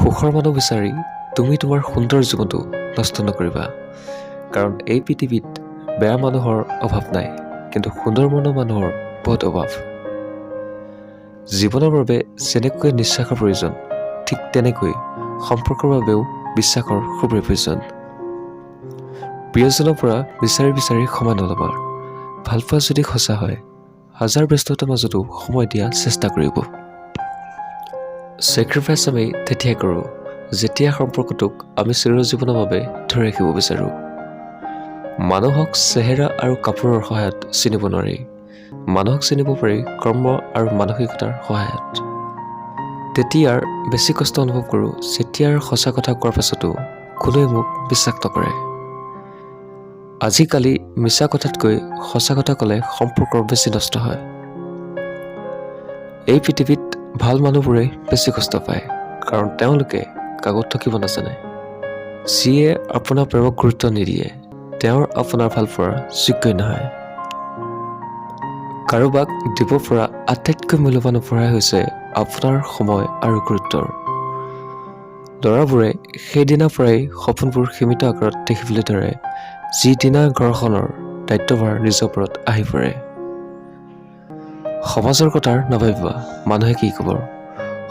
সুখৰ মানুহ বিচাৰি তুমি তোমাৰ সুন্দৰ জীৱনটো নষ্ট নকৰিবা, কাৰণ এই পৃথিৱীত বেয়া মানুহৰ অভাৱ নাই, কিন্তু সুন্দৰ মনৰ মানুহৰ বহুত অভাৱ। জীৱনৰ বাবে যেনেকৈ নিশ্বাসৰ প্ৰয়োজন, ঠিক তেনেকৈ সম্পৰ্কৰ বাবেও বিশ্বাসৰ খুবেই প্ৰয়োজন। প্ৰিয়জনৰ পৰা বিচাৰি বিচাৰি সময় নল'বা। ভালপোৱা যদি সঁচা হয়, হাজাৰ ব্যস্ততাৰ মাজতো সময় দিয়া চেষ্টা কৰিব। ছেক্ৰিফাইচ আমি তেতিয়াই কৰোঁ যেতিয়া সম্পৰ্কটোক আমি চিৰজীৱনৰ বাবে ধৰি ৰাখিব বিচাৰোঁ। মানুহক চেহেৰা আৰু কাপোৰৰ সহায়ত চিনিব নোৱাৰি, মানুহক চিনিব পাৰি কৰ্ম আৰু মানসিকতাৰ সহায়ত। তেতিয়াৰ বেছি কষ্ট অনুভৱ কৰোঁ যেতিয়াৰ সঁচা কথা কোৱাৰ পাছতো কোনোৱে মোক বিশ্বাস নকৰে। আজিকালি মিছা কথাতকৈ সঁচা কথা ক'লে সম্পৰ্ক বেছি নষ্ট হয়। এই পৃথিৱীত ভাল মানুহবোৰে বেছি কষ্ট পায়, কাৰণ তেওঁলোকে কাকত থাকিব নাজানে। যিয়ে আপোনাৰ প্ৰেমক গুৰুত্ব নিদিয়ে, তেওঁৰ আপোনাৰ ভাল পোৱাৰ যোগ্যই নহয়। কাৰোবাক দিব পৰা আটাইতকৈ মূল্যৱান উপহাৰ হৈছে আপোনাৰ সময় আৰু গুৰুত্বৰ। ল'ৰাবোৰে সেইদিনাৰ পৰাই সপোনবোৰ সীমিত আকাৰত দেখিবলৈ ধৰে, যিদিনা ঘৰখনৰ দায়িত্বভাৰ নিজৰ ওপৰত আহি পৰে। সমাজৰ কথা নাভাবিবা মানুহে কি ক'ব।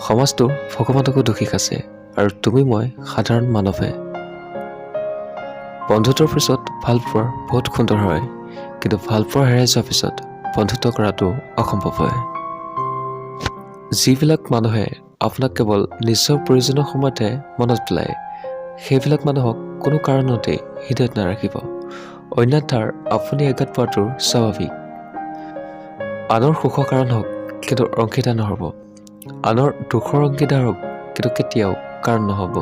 সমাজটো ভগৱানকো দোষী আছে, আৰু তুমি মই সাধাৰণ মানৱহে। বন্ধুত্বৰ পিছত ভাল পোৱাৰ বহুত সুন্দৰ হয়, কিন্তু ভাল পোৱা হেৰাই যোৱাৰ পিছত বন্ধুত্ব কৰাটো অসম্ভৱ হয়। যিবিলাক মানুহে আপোনাক কেৱল নিজৰ প্ৰয়োজনীয় সময়তহে মনত পেলায়, সেইবিলাক মানুহক কোনো কাৰণতে হৃদয়ত নাৰাখিব, অন্যথাৰ আপুনি আঘাত পোৱাটো স্বাভাৱিক। আনৰ সুখৰ কাৰণ হওক, কিন্তু অংশীদাৰ নহ'ব। আনৰ দুখৰ অংশীদাৰ হওক, কিন্তু কেতিয়াও কাৰণ নহ'ব।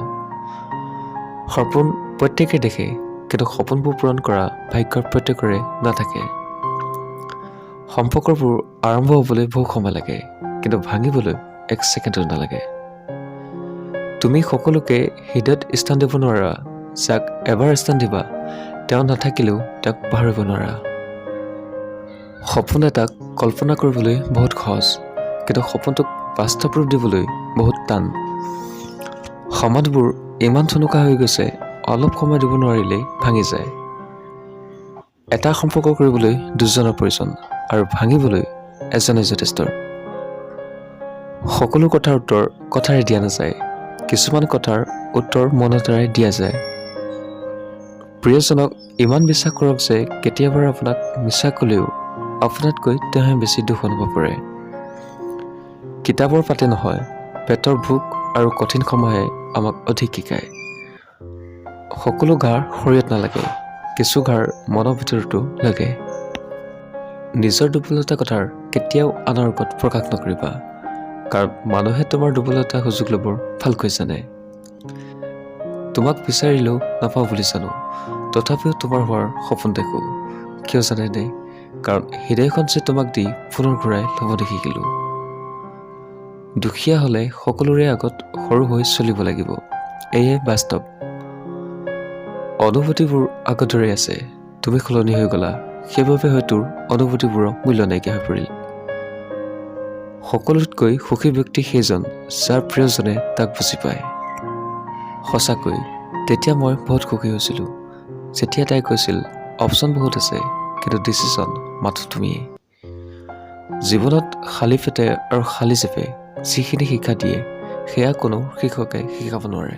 সপোন প্ৰত্যেকেই দেখে, কিন্তু সপোনবোৰ পূৰণ কৰা ভাগ্যৰ প্ৰত্যেকৰে নাথাকে। সম্পৰ্কবোৰ আৰম্ভ হ'বলৈ বহু সময় লাগে, কিন্তু ভাঙিবলৈ এক ছেকেণ্ডো নালাগে। তুমি সকলোকে হৃদয়ত স্থান দিব নোৱাৰা। যাক এবাৰ স্থান দিবা, তেওঁ নাথাকিলেও তেওঁক পাহৰিব নোৱাৰা। সপোন এটাক কল্পনা কৰিবলৈ বহুত সহজ, কিন্তু সপোনটোক বাস্তৱ ৰূপ দিবলৈ বহুত টান। সমাজবোৰ ইমান থুনুকা হৈ গৈছে, অলপ সময় দিব নোৱাৰিলেই ভাঙি যায়। এটা সম্পৰ্ক কৰিবলৈ দুজনৰ প্ৰয়োজন, আৰু ভাঙিবলৈ এজনেই যথেষ্ট। সকলো কথাৰ উত্তৰ কথাৰে দিয়া নাযায়, কিছুমান কথাৰ উত্তৰ মনৰ দ্বাৰাই দিয়া যায়। প্ৰিয়জনক ইমান বিশ্বাস কৰক যে কেতিয়াবা আপোনাক মিছা ক'লেও আপোনাতকৈ তেওঁহে বেছি দুখ অনুভৱ কৰে। কিতাপৰ পাতে নহয়, পেটৰ ভোক আৰু কঠিন সময়ে আমাক অধিক শিকায়। সকলো ঘাৰ শৰীৰত নালাগে, কিছু ঘাৰ মনৰ ভিতৰতো লাগে। নিজৰ দুৰ্বলতা কথাৰ কেতিয়াও আনৰ আগত প্ৰকাশ নকৰিবা, কাৰণ মানুহে তোমাৰ দুৰ্বলতা সুযোগ ল'বৰ ভালকৈ জানে। তোমাক বিচাৰিলেও নাপাওঁ বুলি জানো, তথাপিও তোমাৰ হোৱাৰ সপোন দেখোঁ। কিয় জানেনে? কাৰণ হৃদয়খন যে তোমাক দি পুনৰ ঘূৰাই ল'ব নিশিকিলোঁ। দুখীয়া হ'লে সকলোৰে আগত সৰু হৈ চলিব লাগিব, এয়ে বাস্তৱ। অনুভূতিবোৰ আগৰ দৰে আছে, তুমি সলনি হৈ গ'লা, সেইবাবে হয়তো অনুভূতিবোৰৰ মূল্য নাইকিয়া হৈ পৰিল। সকলোতকৈ সুখী ব্যক্তি সেইজন যাৰ প্ৰিয়জনে তাক বুজি পায়। সঁচাকৈ তেতিয়া মই বহুত সুখী হৈছিলোঁ, যেতিয়া তাই কৈছিল অপশ্যন বহুত আছে, কিন্তু ডিচিশ্যন মাথো তুমিয়েই। জীৱনত খালী পেটে আৰু খালী চেপে যিখিনি শিক্ষা দিয়ে, সেয়া কোনো শিক্ষকে শিকাব নোৱাৰে।